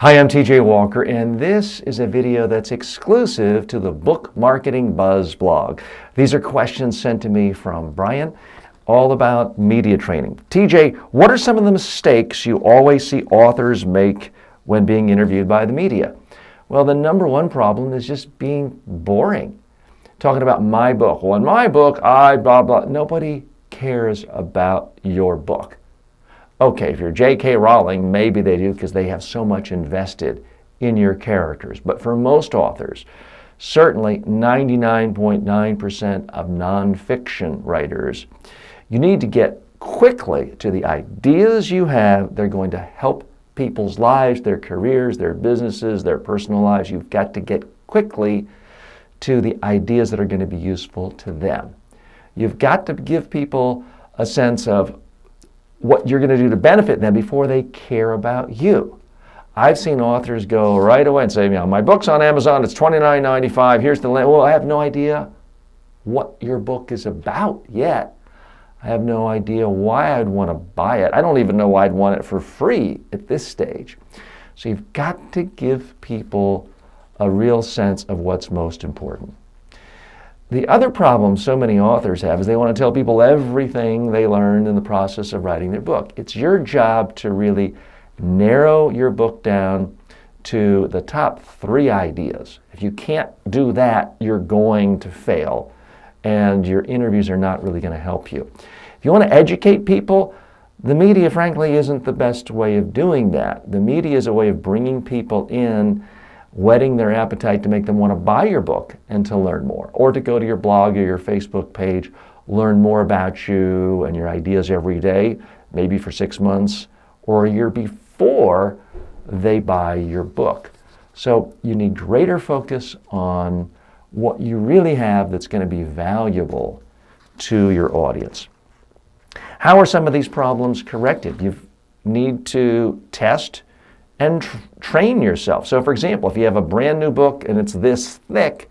Hi, I'm TJ Walker, and this is a video that's exclusive to the Book Marketing Buzz blog. These are questions sent to me from Brian, all about media training. TJ, what are some of the mistakes you always see authors make when being interviewed by the media? Well, the number one problem is just being boring. Talking about my book. Well, in my book, I blah, blah. Nobody cares about your book. Okay, if you're J.K. Rowling, maybe they do because they have so much invested in your characters. But for most authors, certainly 99.9% of nonfiction writers, you need to get quickly to the ideas you have. They're going to help people's lives, their careers, their businesses, their personal lives. You've got to get quickly to the ideas that are going to be useful to them. You've got to give people a sense of what you're going to do to benefit them before they care about you. I've seen authors go right away and say, my book's on Amazon, it's $29.95, here's the link. Well, I have no idea what your book is about yet. I have no idea why I'd want to buy it. I don't even know why I'd want it for free at this stage. So you've got to give people a real sense of what's most important. The other problem so many authors have is they want to tell people everything they learned in the process of writing their book. It's your job to really narrow your book down to the top 3 ideas. If you can't do that, you're going to fail, and your interviews are not really going to help you. If you want to educate people, the media, frankly, isn't the best way of doing that. The media is a way of bringing people in, whetting their appetite to make them want to buy your book and to learn more, or to go to your blog or your Facebook page, learn more about you and your ideas every day, maybe for 6 months or a year before they buy your book. So you need greater focus on what you really have that's going to be valuable to your audience. How are some of these problems corrected? You need to test and train yourself. So for example, if you have a brand new book and it's this thick,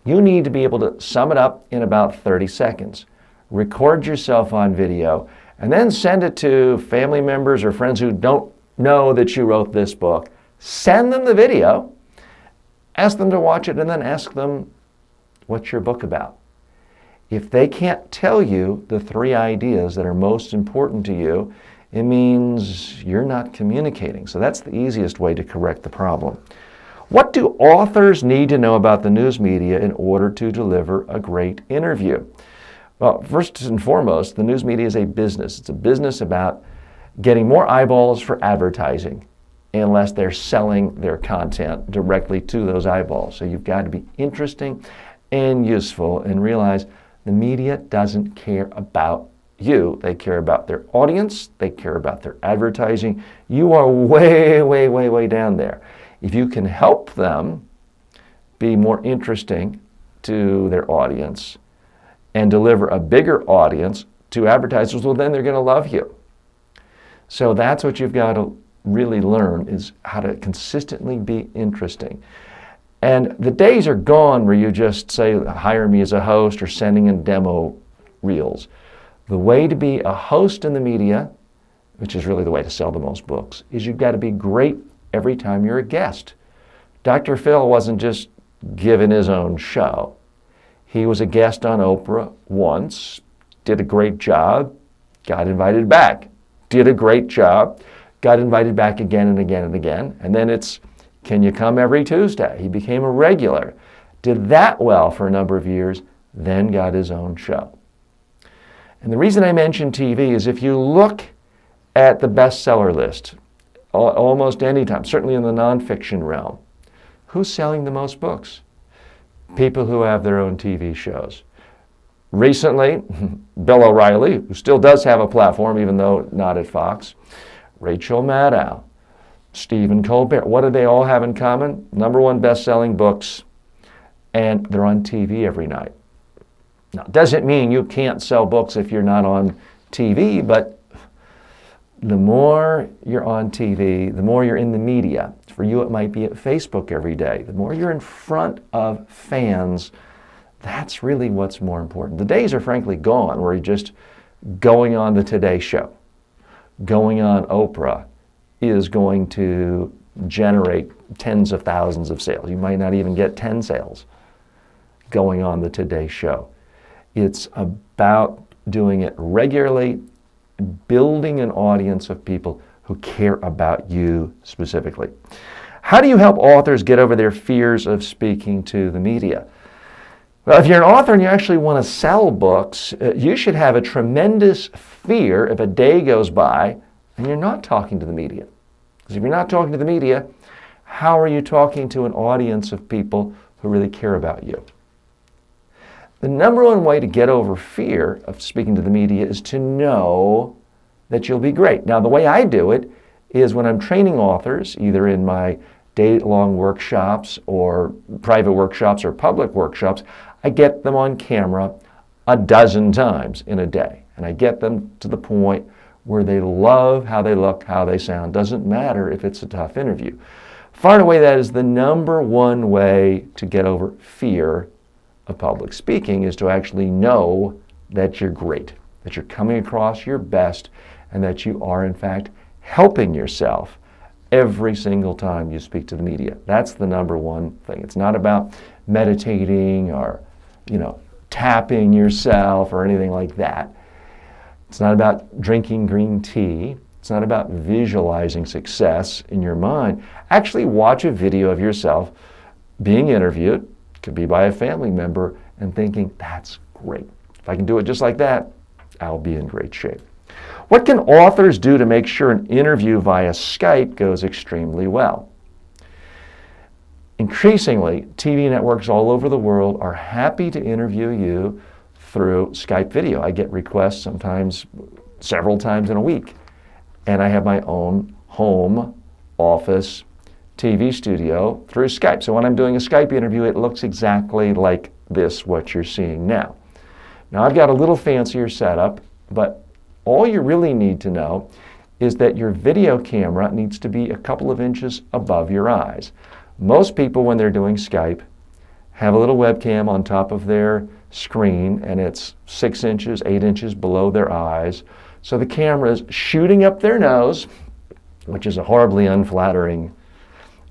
you need to be able to sum it up in about 30 seconds. Record yourself on video and then send it to family members or friends who don't know that you wrote this book. Send them the video, ask them to watch it, and then ask them, what's your book about? If they can't tell you the 3 ideas that are most important to you, it means you're not communicating. So that's the easiest way to correct the problem. What do authors need to know about the news media in order to deliver a great interview? Well, first and foremost, the news media is a business. It's a business about getting more eyeballs for advertising unless they're selling their content directly to those eyeballs. So you've got to be interesting and useful and realize the media doesn't care about you. They care about their audience. They care about their advertising. You are way, way, way, way down there. If you can help them be more interesting to their audience and deliver a bigger audience to advertisers, well, then they're going to love you. So that's what you've got to really learn, is how to consistently be interesting. And the days are gone where you just say, hire me as a host, or sending in demo reels. The way to be a host in the media, which is really the way to sell the most books, is you've got to be great every time you're a guest. Dr. Phil wasn't just given his own show. He was a guest on Oprah once, did a great job, got invited back, did a great job, got invited back again and again and again, and then it's, can you come every Tuesday? He became a regular, did that well for a number of years, then got his own show. And the reason I mention TV is if you look at the bestseller list, almost any time, certainly in the nonfiction realm, who's selling the most books? People who have their own TV shows. Recently, Bill O'Reilly, who still does have a platform, even though not at Fox, Rachel Maddow, Stephen Colbert. What do they all have in common? #1 best-selling books, and they're on TV every night. Now, it doesn't mean you can't sell books if you're not on TV, but the more you're on TV, the more you're in the media. For you, it might be at Facebook every day. The more you're in front of fans, that's really what's more important. The days are frankly gone where you're just going on the Today Show, going on Oprah, is going to generate tens of thousands of sales. You might not even get 10 sales going on the Today Show. It's about doing it regularly, building an audience of people who care about you specifically. How do you help authors get over their fears of speaking to the media? Well, if you're an author and you actually want to sell books, you should have a tremendous fear if a day goes by and you're not talking to the media. Because if you're not talking to the media, how are you talking to an audience of people who really care about you? The number one way to get over fear of speaking to the media is to know that you'll be great. Now, the way I do it is when I'm training authors, either in my day-long workshops or private workshops or public workshops, I get them on camera a dozen times in a day. And I get them to the point where they love how they look, how they sound. Doesn't matter if it's a tough interview. Far and away, that is the number one way to get over fear of public speaking, is to actually know that you're great, that you're coming across your best, and that you are, in fact, helping yourself every single time you speak to the media. That's the number one thing. It's not about meditating or, tapping yourself or anything like that. It's not about drinking green tea. It's not about visualizing success in your mind. Actually watch a video of yourself being interviewed, could be by a family member, and thinking, that's great. If I can do it just like that, I'll be in great shape. What can authors do to make sure an interview via Skype goes extremely well? Increasingly, TV networks all over the world are happy to interview you through Skype video. I get requests sometimes several times in a week. And I have my own home office TV studio through Skype. So when I'm doing a Skype interview, it looks exactly like this, what you're seeing now. Now, I've got a little fancier setup, but all you really need to know is that your video camera needs to be a couple of inches above your eyes. Most people, when they're doing Skype, have a little webcam on top of their screen, and it's 6 inches, 8 inches below their eyes. So the camera is shooting up their nose, which is a horribly unflattering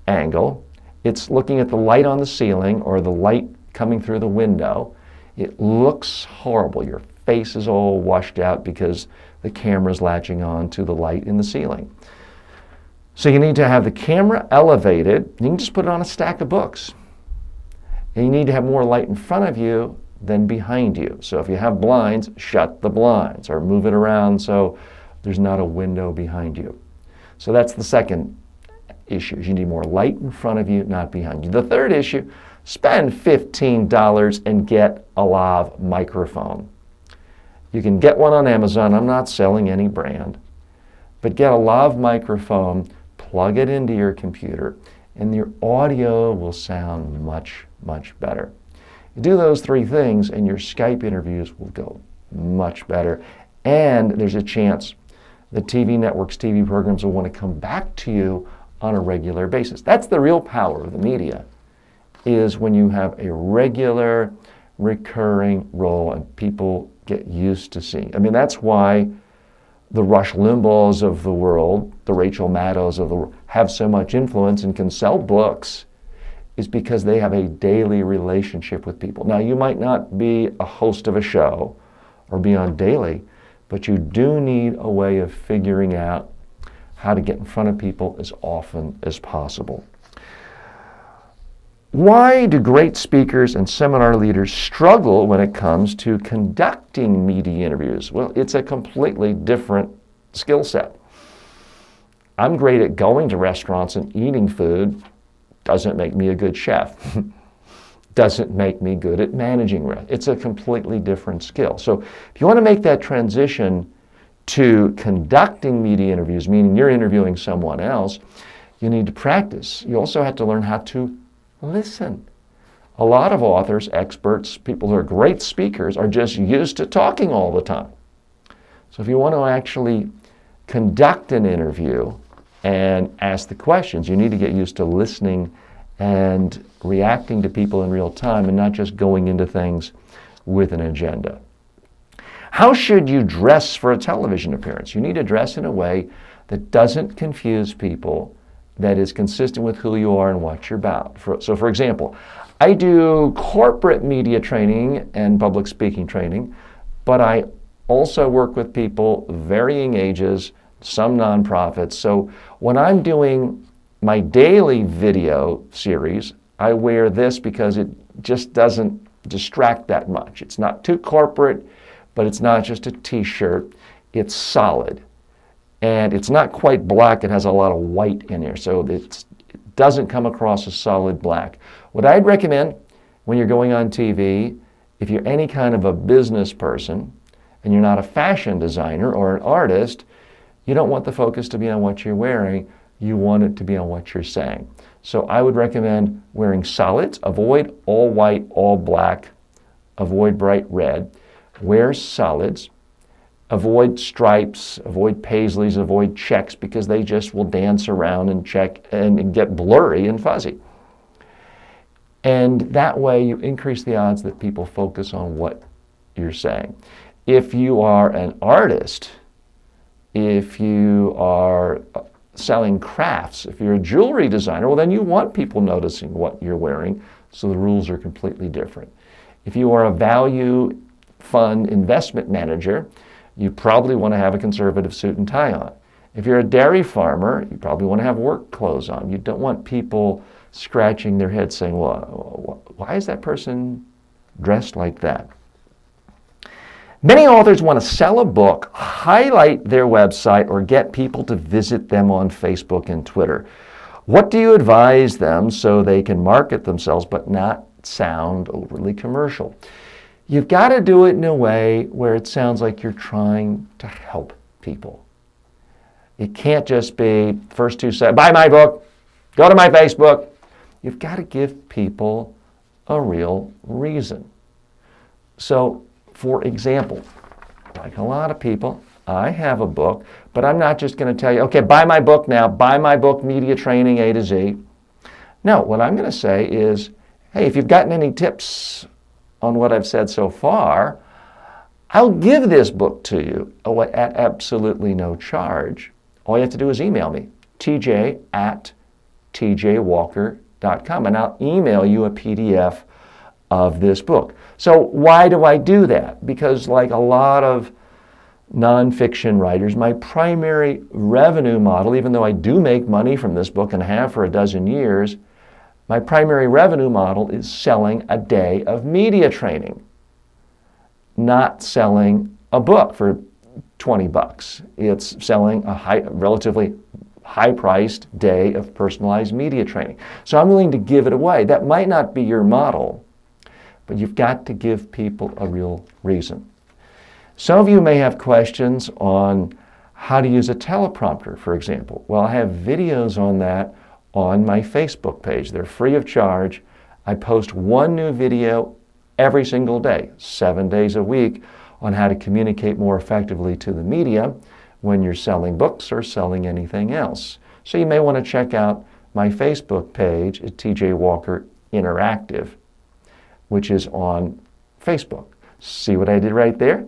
angle. It's looking at the light on the ceiling or the light coming through the window. It looks horrible. Your face is all washed out because the camera's latching on to the light in the ceiling. So you need to have the camera elevated. You can just put it on a stack of books. And you need to have more light in front of you than behind you. So if you have blinds, shut the blinds or move it around so there's not a window behind you. So that's the second issue. You need more light in front of you, not behind you. The third issue, spend $15 and get a lav microphone. You can get one on Amazon. I'm not selling any brand. But get a lav microphone, plug it into your computer, and your audio will sound much, much better. You do those three things and your Skype interviews will go much better. And there's a chance the TV networks, TV programs will want to come back to you on a regular basis. That's the real power of the media, is when you have a regular, recurring role and people get used to seeing. I mean, that's why the Rush Limbaughs of the world, the Rachel Maddows of the world, have so much influence and can sell books, is because they have a daily relationship with people. Now, you might not be a host of a show or be on daily, but you do need a way of figuring out how to get in front of people as often as possible. Why do great speakers and seminar leaders struggle when it comes to conducting media interviews? Well, it's a completely different skill set. I'm great at going to restaurants and eating food. Doesn't make me a good chef. Doesn't make me good at managing. It's a completely different skill. So if you want to make that transition to conducting media interviews, meaning you're interviewing someone else, you need to practice. You also have to learn how to listen. A lot of authors, experts, people who are great speakers are just used to talking all the time. So if you want to actually conduct an interview and ask the questions, you need to get used to listening and reacting to people in real time and not just going into things with an agenda. How should you dress for a television appearance? You need to dress in a way that doesn't confuse people that is consistent with who you are and what you're about. So for example, I do corporate media training and public speaking training, but I also work with people varying ages, some nonprofits. So when I'm doing my daily video series, I wear this because it just doesn't distract that much. It's not too corporate, but it's not just a t-shirt. It's solid. And it's not quite black. It has a lot of white in there. So it doesn't come across as solid black. What I'd recommend when you're going on TV, if you're any kind of a business person and you're not a fashion designer or an artist, you don't want the focus to be on what you're wearing. You want it to be on what you're saying. So I would recommend wearing solids. Avoid all white, all black. Avoid bright red. Wear solids. Avoid stripes, avoid paisleys, avoid checks, because they just will dance around and check and get blurry and fuzzy. And that way you increase the odds that people focus on what you're saying. If you are an artist, if you are selling crafts, if you're a jewelry designer, well, then you want people noticing what you're wearing, so the rules are completely different. If you are a value fund investment manager, you probably want to have a conservative suit and tie on. If you're a dairy farmer, you probably want to have work clothes on. You don't want people scratching their heads saying, well, why is that person dressed like that? Many authors want to sell a book, highlight their website, or get people to visit them on Facebook and Twitter. What do you advise them so they can market themselves but not sound overly commercial? You've got to do it in a way where it sounds like you're trying to help people. It can't just be first two sentences, buy my book, go to my Facebook. You've got to give people a real reason. So, for example, like a lot of people, I have a book, but I'm not just going to tell you, okay, buy my book now, buy my book, Media Training A to Z. No, what I'm going to say is, hey, if you've gotten any tips on what I've said so far, I'll give this book to you at absolutely no charge. All you have to do is email me, tj@tjwalker.com, and I'll email you a PDF of this book. So why do I do that? Because like a lot of nonfiction writers, my primary revenue model, even though I do make money from this book and have for a dozen years, my primary revenue model is selling a day of media training, not selling a book for 20 bucks. It's selling a relatively high-priced day of personalized media training. So I'm willing to give it away. That might not be your model, but you've got to give people a real reason. Some of you may have questions on how to use a teleprompter, for example. Well, I have videos on that on my Facebook page. They're free of charge. I post one new video every single day, 7 days a week, on how to communicate more effectively to the media when you're selling books or selling anything else. So you may want to check out my Facebook page at TJ Walker Interactive, which is on Facebook. See what I did right there?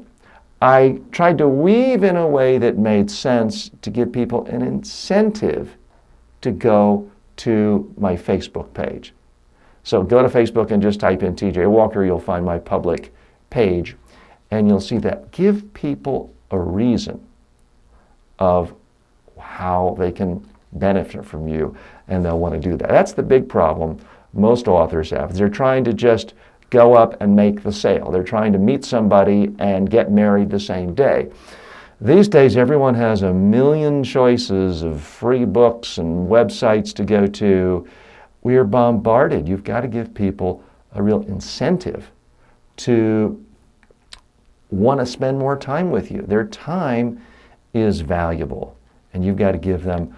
I tried to weave in a way that made sense to give people an incentive to go to my Facebook page. So go to Facebook and just type in TJ Walker. You'll find my public page, and you'll see that. Give people a reason of how they can benefit from you, and they'll want to do that. That's the big problem most authors have. They're trying to just go up and make the sale. They're trying to meet somebody and get married the same day. These days, everyone has a million choices of free books and websites to go to. We are bombarded. You've got to give people a real incentive to want to spend more time with you. Their time is valuable, and you've got to give them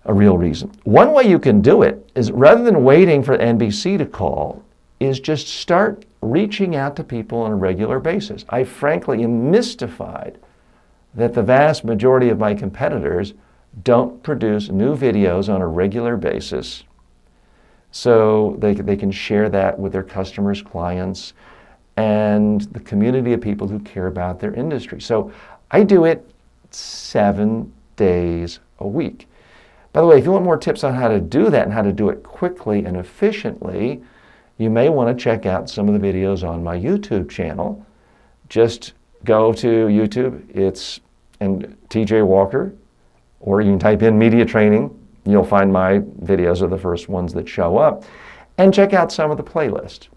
a real reason. One way you can do it is, rather than waiting for NBC to call, is just start reaching out to people on a regular basis. I frankly am mystified that the vast majority of my competitors don't produce new videos on a regular basis so they can share that with their customers, clients, and the community of people who care about their industry. So I do it 7 days a week. By the way, if you want more tips on how to do that and how to do it quickly and efficiently, you may want to check out some of the videos on my YouTube channel. Just go to YouTube, it's TJ Walker, or you can type in media training. You'll find my videos are the first ones that show up. And check out some of the playlists.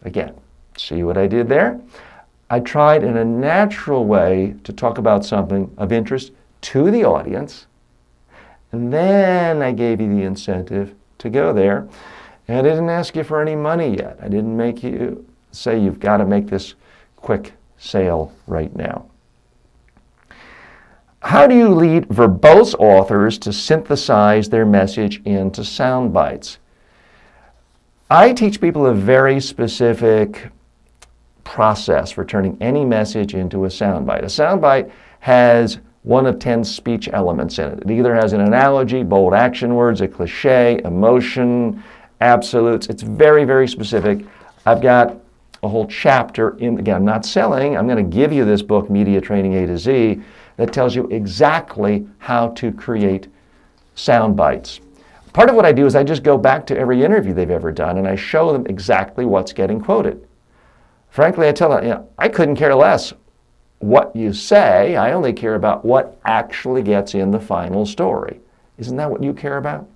Again, see what I did there? I tried in a natural way to talk about something of interest to the audience, and then I gave you the incentive to go there. And I didn't ask you for any money yet. I didn't make you say you've got to make this quick sale right now. How do you lead verbose authors to synthesize their message into sound bites? I teach people a very specific process for turning any message into a soundbite. A soundbite has one of 10 speech elements in it. It either has an analogy, bold action words, a cliche, emotion, absolutes. It's very, very specific. I've got a whole chapter in, again, I'm not selling, I'm going to give you this book, Media Training A to Z, that tells you exactly how to create sound bites. Part of what I do is I just go back to every interview they've ever done and I show them exactly what's getting quoted. Frankly, I tell them, I couldn't care less what you say. I only care about what actually gets in the final story. Isn't that what you care about?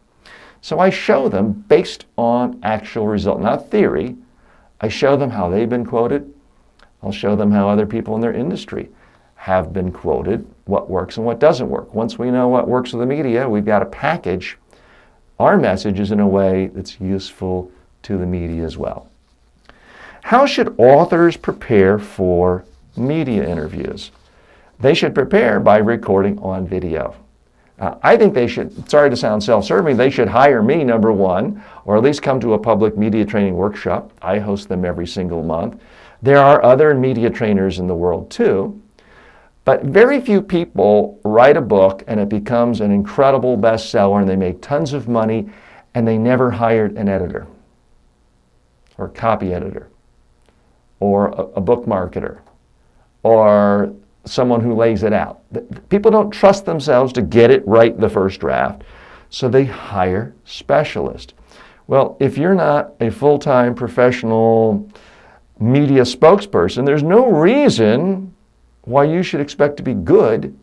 So I show them based on actual result, not theory. I show them how they've been quoted. I'll show them how other people in their industry have been quoted, what works and what doesn't work. Once we know what works with the media, we've got to package our messages in a way that's useful to the media as well. How should authors prepare for media interviews? They should prepare by recording on video. I think they should, sorry to sound self-serving, they should hire me, number one, or at least come to a public media training workshop. I host them every single month. There are other media trainers in the world too, but very few people write a book and it becomes an incredible bestseller and they make tons of money and they never hired an editor or copy editor or a book marketer or someone who lays it out. People don't trust themselves to get it right the first draft, so they hire specialists. Well, if you're not a full-time professional media spokesperson, there's no reason why you should expect to be good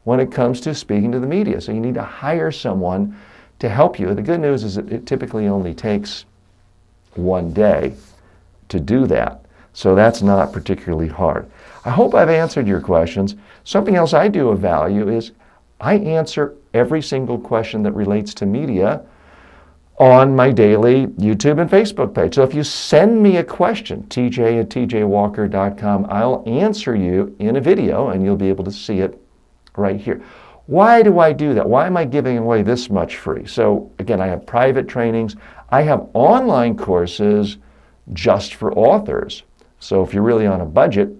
when it comes to speaking to the media. So you need to hire someone to help you. The good news is that it typically only takes one day to do that. So that's not particularly hard. I hope I've answered your questions. Something else I do of value is I answer every single question that relates to media on my daily YouTube and Facebook page. So if you send me a question, tj@tjwalker.com, I'll answer you in a video and you'll be able to see it right here. Why do I do that? Why am I giving away this much free? So again, I have private trainings. I have online courses just for authors. So if you're really on a budget,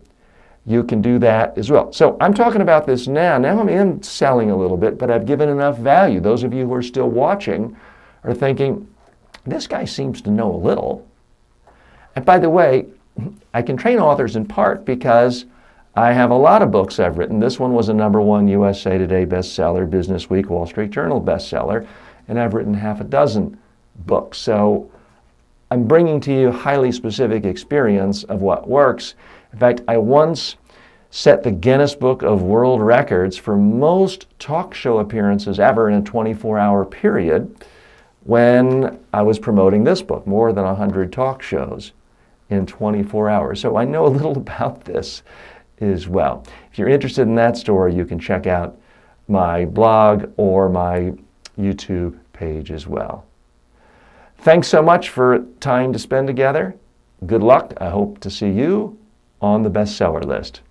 you can do that as well. So I'm talking about this now. Now I'm in selling a little bit, but I've given enough value. Those of you who are still watching are thinking, this guy seems to know a little. And by the way, I can train authors in part because I have a lot of books I've written. This one was a #1 USA Today bestseller, Business Week, Wall Street Journal bestseller, and I've written half a dozen books. So I'm bringing to you highly specific experience of what works. In fact, I once set the Guinness Book of World Records for most talk show appearances ever in a 24-hour period when I was promoting this book, more than 100 talk shows in 24 hours. So I know a little about this as well. If you're interested in that story, you can check out my blog or my YouTube page as well. Thanks so much for time to spend together. Good luck. I hope to see you on the bestseller list.